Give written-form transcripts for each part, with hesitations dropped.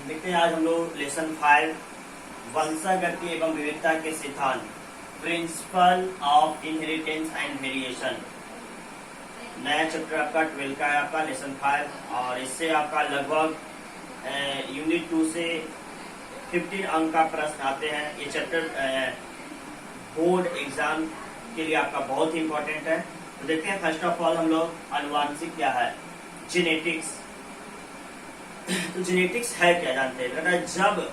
देखते हैं आज हम लोग लेसन 5 वंशागति एवं विविधता के सिद्धांत principle of inheritance and variation नया चैप्टर आपका 12 का है आपका लेसन 5 और इससे आपका लगभग यूनिट 2 से 15 अंक का प्रश्न आते हैं। ये चैप्टर बोर्ड एग्जाम के लिए आपका बहुत ही इंपॉर्टेंट है। तो देखते हैं फर्स्ट ऑफ ऑल हम लोग आनुवांशिक क्या है, जेनेटिक्स। तो जेनेटिक्स है क्या जानते हैं, कहता है जब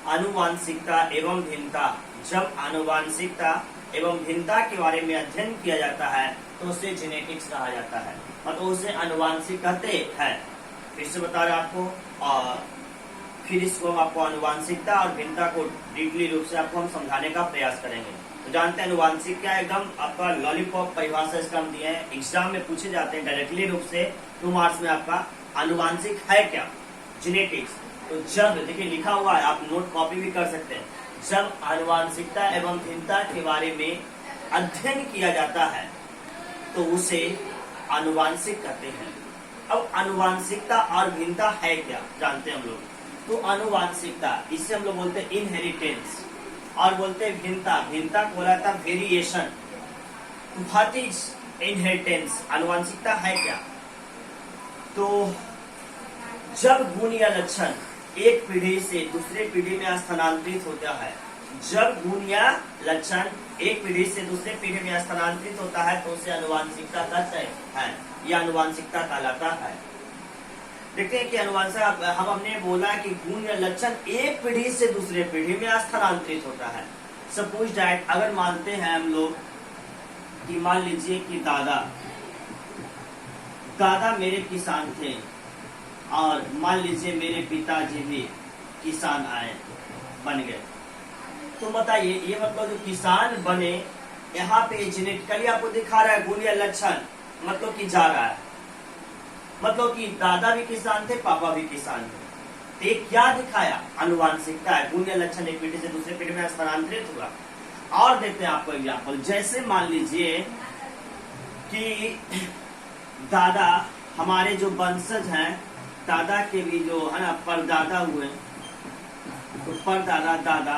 आनुवांशिकता एवं भिन्नता, जब आनुवांशिकता एवं भिन्नता के बारे में अध्ययन किया जाता है तो उसे जेनेटिक्स कहा जाता है, मतलब उसे आनुवांशिक कहते हैं। फिर से बता रहे आपको, और फिर इसको आपको आनुवांशिकता और भिन्नता को डीपली रूप से आपको हम समझाने का प्रयास करेंगे। तो जानते हैं आनुवांशिक क्या, एकदम आपका लॉलीपॉप परिभाषा इसका हम दिए हैं, एग्जाम में पूछे जाते हैं डायरेक्टली रूप से 2 मार्क्स में। आपका आनुवांशिक है क्या, जेनेटिक्स। तो जब देखिए लिखा हुआ है, आप नोट कॉपी भी कर सकते हैं, जब आनुवांशिकता एवं भिन्नता के बारे में अध्ययन किया जाता है तो उसे आनुवांशिक कहते हैं। अब आनुवांशिकता और भिन्नता है क्या जानते हैं हम लोग। तो आनुवांशिकता, इससे हम लोग बोलते हैं इनहेरिटेंस, और बोलते हैं भिन्नता, भिन्नता को बोला था वेरिएशन। व्हाट इज इनहेरिटेंस, आनुवांशिकता है क्या। तो जब गुण या लक्षण एक पीढ़ी से दूसरे पीढ़ी में स्थानांतरित होता है, जब गुण या लक्षण एक पीढ़ी से दूसरे पीढ़ी में स्थानांतरित होता है तो उसे आनुवांशिकता कहते हैं, यह आनुवांशिकता कहलाता है। देखते हैं कि आनुवांशिक हमने बोला कि गुण या लक्षण एक पीढ़ी से दूसरे पीढ़ी में स्थानांतरित होता है। सपोज दैट, अगर मानते हैं हम लोग कि मान लीजिए कि दादा मेरे किसान थे और मान लीजिए मेरे पिताजी भी किसान बन गए, तो बताइए ये मतलब जो किसान बने, यहाँ पे जेनेटिकली आपको दिखा रहा है गुण या लक्षण, मतलब कि जा रहा है, मतलब कि दादा भी किसान थे, पापा भी किसान थे। तो ये क्या दिखाया, आनुवांशिकता है, गुण या लक्षण एक पीढ़ी से दूसरे पीढ़ी में स्थानांतरित हुआ। और देते हैं आपको एग्जाम्पल, जैसे मान लीजिए कि दादा, हमारे जो वंशज हैं, दादा के भी जो है ना परदादा हुए, तो परदादा, दादा,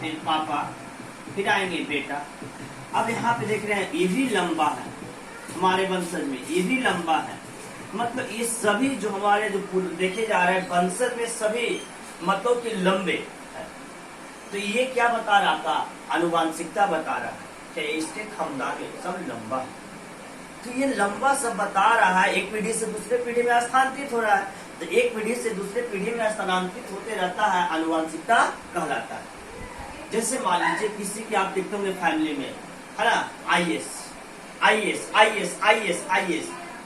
फिर पापा, फिर आएंगे बेटा। अब यहाँ पे देख रहे हैं ये भी लंबा है, हमारे वंशज में ये भी लंबा है, मतलब ये सभी जो हमारे जो देखे जा रहे हैं वंशज में सभी मतलब कि लंबे है। तो ये क्या बता रहा था, आनुवांशिकता बता रहा है कि इसके खानदान में सब लंबा है। तो ये लंबा सब बता रहा है, एक पीढ़ी से दूसरे पीढ़ी में स्थानांतरित हो रहा है, तो एक पीढ़ी से दूसरे पीढ़ी में स्थानांतरित होते रहता है, आनुवांशिकता कहलाता है। जैसे मान लीजिए किसी की आप देखते होंगे फैमिली में, है ना, आईएएस,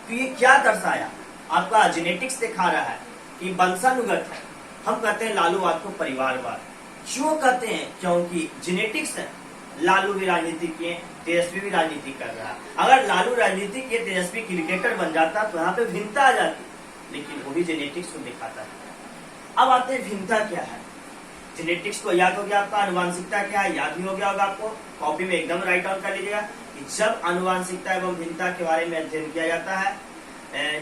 तो ये क्या दर्शाया, आपका जेनेटिक्स दिखा रहा है कि वंशानुगत है। हम कहते हैं लालूवाद को परिवारवाद, क्यों कहते हैं, क्योंकि जेनेटिक्स है। लालू भी राजनीति किए, तेजस्वी भी राजनीति कर रहा है। अगर लालू राजनीति किए, तेजस्वी क्रिकेटर बन जाता तो यहाँ पे भिन्नता आ जाती, लेकिन वो भी जेनेटिक्स को दिखाता है। अब आते हैं भिन्नता क्या है। जेनेटिक्स को याद हो गया आपका, आनुवांशिकता क्या है याद भी हो गया होगा आपको, कॉपी में एकदम राइट डाउन कर लीजिएगा कि जब आनुवांशिकता एवं भिन्नता के बारे में अध्ययन किया जाता है,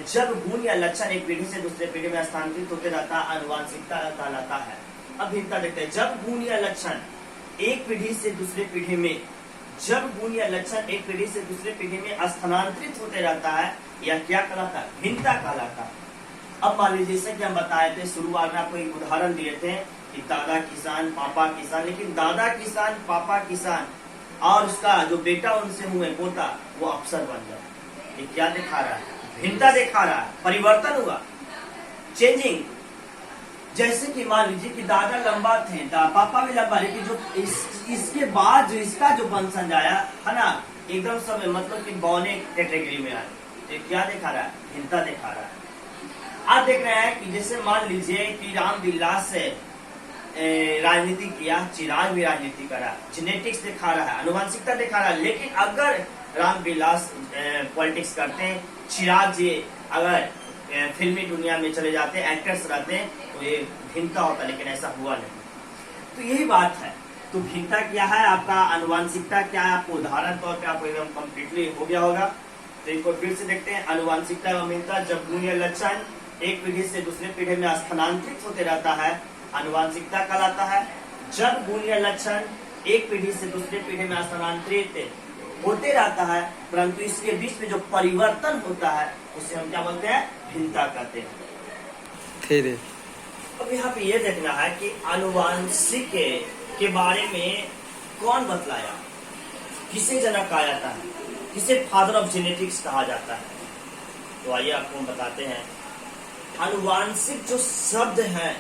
जब गुण या लक्षण एक पीढ़ी से दूसरे पीढ़ी में स्थानांतरित होते रहता है, आनुवांशिकता कहलाता है। अब भिन्नता देखते हैं, जब गुण या लक्षण एक पीढ़ी से दूसरे पीढ़ी में, जब गुण या लक्षण एक पीढ़ी से दूसरे पीढ़ी में स्थानांतरित होते रहता है, यह क्या कहलाता है, भिन्नता कहलाता है। अब मान लीजिए जैसे कि हम बताए थे शुरुआत में, आपको एक उदाहरण दिए थे कि दादा किसान, पापा किसान, लेकिन दादा किसान, पापा किसान और उसका जो बेटा उनसे हुए पोता, वो अफसर बन जाए। ये क्या दिखा रहा है, भिन्नता दिखा रहा है, परिवर्तन हुआ, चेंजिंग। जैसे कि मान लीजिए कि दादा लंबा थे, पापा भी लंबा, लेकिन जो इसके बाद जो इसका जो वंशज आया है ना, एकदम सब मतलब कि बौने कैटेगरी में आए। ये क्या दिखा रहा है, भिन्नता दिखा रहा है। आप देख रहे हैं कि जैसे मान लीजिए कि रामविलास से राजनीति किया, चिराग भी राजनीति करा, जेनेटिक्स दिखा रहा है, आनुवांशिकता दिखा रहा है। लेकिन अगर रामविलास पॉलिटिक्स करते हैं, चिराग जी अगर फिल्मी दुनिया में चले जाते हैं, एक्टर्स रहते हैं, तो ये भिन्नता होता, लेकिन ऐसा हुआ नहीं। तो यही बात है। तो भिन्नता क्या है आपका, आनुवांशिकता क्या है, आपको उदाहरण तौर पे आपको एकदम कम्प्लीटली हो गया होगा। तो इनको फिर से देखते हैं, आनुवांशिकता एवं भिन्नता, जब गुण या लक्षण एक पीढ़ी से दूसरे पीढ़ी में स्थानांतरित होते रहता है, आनुवांशिकता कहलाता है। जब गुण या लक्षण एक पीढ़ी से दूसरे पीढ़ी में स्थानांतरित होते रहता है, परंतु इसके बीच में जो परिवर्तन होता है उसे हम क्या बोलते हैं? भिन्नता कहते हैं। ठीक। अब यहाँ पे ये देखना है कि आनुवांशिक के बारे में कौन बतलाया, किसे जनक कहा जाता है, किसे फादर ऑफ जेनेटिक्स कहा जाता है। तो आइए आपको हम बताते हैं। आनुवांशिक जो शब्द है,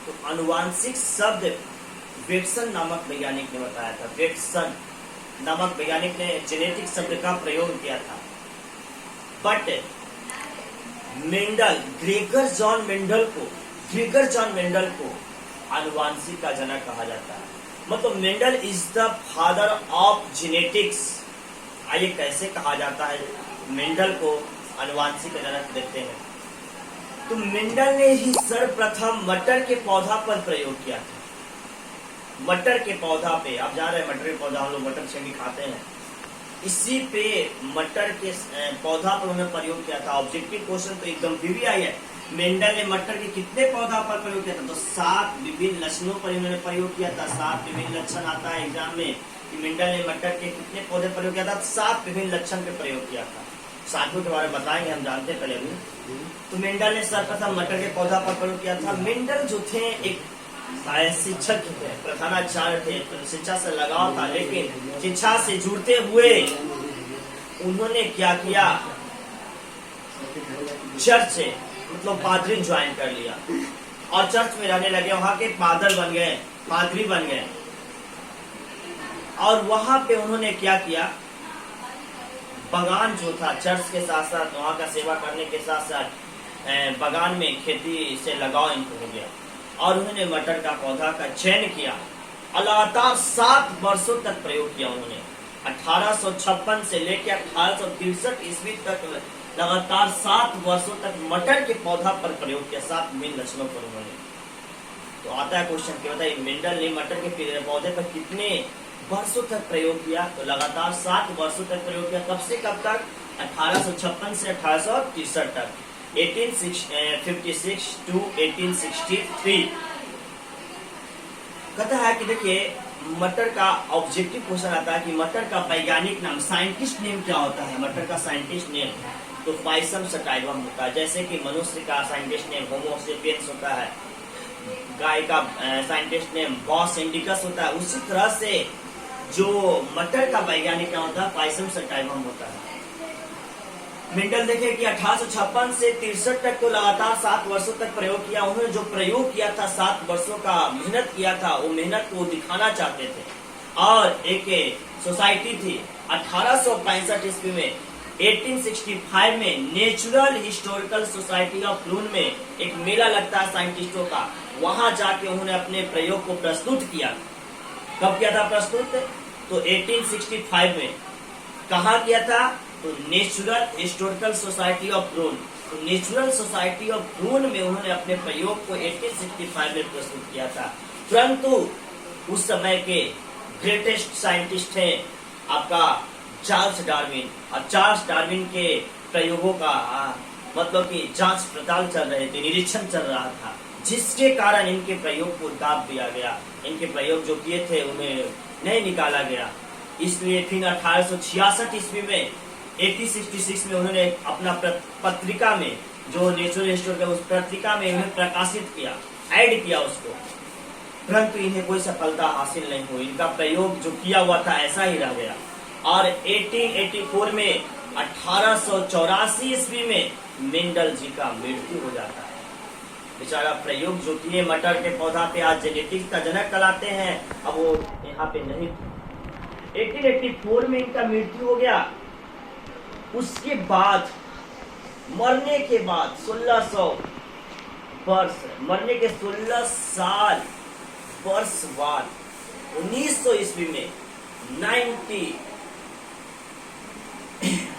तो आनुवांशिक शब्द वेटसन नामक वैज्ञानिक ने बताया था। वेटसन नामक वैज्ञानिक ने जेनेटिक शब्द का प्रयोग किया था। But Mendel, Gregor John Mendel को आनुवांशिक का जनक कहा जाता है। मतलब Mendel is the father of genetics. आइए कैसे कहा जाता है मेंडल को आनुवांशिक का जनक? देखते हैं। तो मेंडल ने ही सर्वप्रथम मटर के पौधा पर प्रयोग किया था। मटर के पौधा पे, आप जान रहे हैं मटर के पौधा, हम लोग मटर छेमी खाते हैं, इसी पे मटर के पौधा पर उन्होंने प्रयोग किया था। ऑब्जेक्टिव क्वेश्चन तो एकदम भी आई है। मेंडल ने मटर के कितने पौधा पर प्रयोग किया था? तो 7 विभिन्न लक्षणों पर इन्होंने प्रयोग किया था। 7 विभिन्न लक्षण आता है एग्जाम में कि मेंडल ने मटर के कितने पौधे प्रयोग किया था? 7 विभिन्न लक्षण पे प्रयोग किया था। साधु के बारे में बताएंगे, हम जानते हैं पहले भी। तो मेंडल ने सर्वप्रथम मटर के पौधा पर प्रयोग किया था। मेंडल जो थे एक शिक्षक थे, प्रधानाचार्य थे, तो शिक्षा से लगाव था, लेकिन शिक्षा से जुड़ते हुए उन्होंने क्या किया? चर्च मतलब पादरी ज्वाइन कर लिया और चर्च में रहने लगे। वहां के पादर बन गए, पादरी बन गए। और वहां पे उन्होंने क्या किया? बगान जो था, चर्च के साथ साथ वहां का सेवा करने के साथ साथ बगान में खेती से लगाव इनको हो गया और उन्होंने मटर का पौधा का चयन किया। लगातार 7 वर्षों तक प्रयोग किया उन्होंने। 1856 से लेकर 1863 ईस्वी तक लगातार 7 वर्षों तक मटर के पौधा पर प्रयोग किया, 7 विभिन्न लक्षणों पर उन्होंने। तो आता है क्वेश्चन कि बताइए मेंडल ने मटर के पौधे पर कितने वर्षों तक प्रयोग किया? तो लगातार 7 वर्षों तक प्रयोग किया। कब से कब तक? 1856 से 1863 तक, 1856 टू 1863। कहता है कि देखिए मटर का ऑब्जेक्टिव क्वेश्चन आता है कि मटर का वैज्ञानिक नाम, साइंटिस्ट नेम क्या होता है? मटर का साइंटिस्ट नेम तो पाइसम सटाइवम होता है। जैसे कि मनुष्य का साइंटिस्ट नेम होमो सेपियंस होता है, गाय का साइंटिस्ट नेम बॉस इंडिकस होता है, उसी तरह से जो मटर का वैज्ञानिक नाम होता है पाइसम सटाइवम होता है। मेंडल देखे कि 1856 से 63 तक तो लगातार 7 वर्षों तक प्रयोग किया। उन्होंने जो प्रयोग किया था, 7 वर्षों का मेहनत किया था, वो मेहनत को दिखाना चाहते थे। और एक सोसाइटी थी 1865 ईस्वी में, 1865 में नेचुरल हिस्टोरिकल सोसाइटी ऑफ लून में एक मेला लगता है साइंटिस्टों का। वहां जाके उन्होंने अपने प्रयोग को प्रस्तुत किया। कब किया था प्रस्तुत? तो 1865 में। कहा किया था? तो नेचुरल हिस्टोरिकल सोसाइटी ऑफ ब्रून। तो नेचुरल सोसाइटी ऑफ ब्रून में उन्होंने अपने प्रयोग को 1865 में प्रस्तुत किया था। परंतु उस समय के ग्रेटेस्ट साइंटिस्ट थे आपका चार्ल्स डार्विन। और चार्ल्स डार्विन के प्रयोगों का मतलब कि जांच पड़ताल चल रहे थे, निरीक्षण चल रहा था, जिसके कारण इनके प्रयोग को दाब दिया गया। इनके प्रयोग जो किए थे उन्हें नहीं निकाला गया। इसलिए फिर 1866 ईस्वी में 1866 में उन्होंने अपना पत्रिका में, जो नेचुरल हिस्टोरिकल, उस पत्रिका में इन्हें प्रकाशित किया, ऐड किया उसको। परंतु इन्हें कोई सफलता हासिल नहीं हुई। इनका प्रयोग जो किया हुआ था ऐसा ही रह गया। और 1884 में 1884 ईस्वी में मेंडल जी का मृत्यु हो जाता है। बेचारा प्रयोग जो किए मटर के पौधा पे, आज जेनेटिक्स का जनक कहलाते हैं, अब वो यहाँ पे नहीं थे। 1884 में इनका मृत्यु हो गया। उसके बाद मरने के बाद 1600 वर्ष, मरने के 16 साल वर्ष बाद 1900 ईस्वी में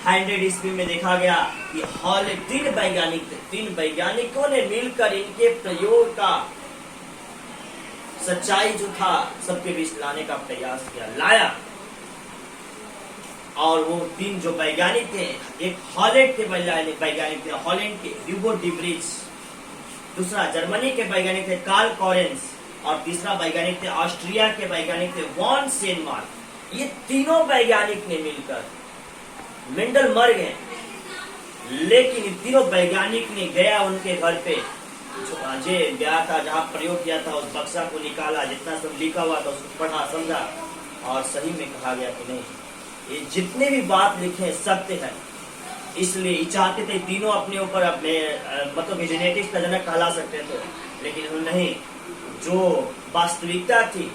1900 ईस्वी में देखा गया कि हॉल 3 वैज्ञानिक थे। 3 वैज्ञानिकों ने मिलकर इनके प्रयोग का सच्चाई जो था सबके बीच लाने का प्रयास किया, लाया। और वो 3 जो वैज्ञानिक थे, एक हॉलैंड के वैज्ञानिक थे, हॉलैंड के ह्यूगो डिब्रिज, दूसरा जर्मनी के वैज्ञानिक थे कार्ल कॉरेंस, और तीसरा वैज्ञानिक थे ऑस्ट्रिया के वैज्ञानिक थे वॉन सेनमार्क। ये तीनों वैज्ञानिक ने मिलकर, मेंडल मर गए लेकिन इन तीनों वैज्ञानिक ने गया उनके घर पे, जो गया था जहाँ प्रयोग किया था, उस बक्सा को निकाला, जितना सब लिखा हुआ था उसको पढ़ा, समझा, और सही में कहा गया कि नहीं, ये जितने भी बात लिखे सत्य है। इसलिए चाहते थे तीनों अपने ऊपर अपने मतलब जेनेटिक्स का जनक कहला सकते थे, लेकिन नहीं, जो वास्तविकता थी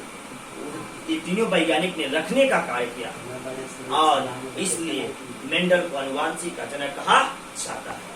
ये तीनों वैज्ञानिक ने रखने का कार्य किया, और इसलिए मेंडल को अनुवांशिक का जनक कहा जाता है।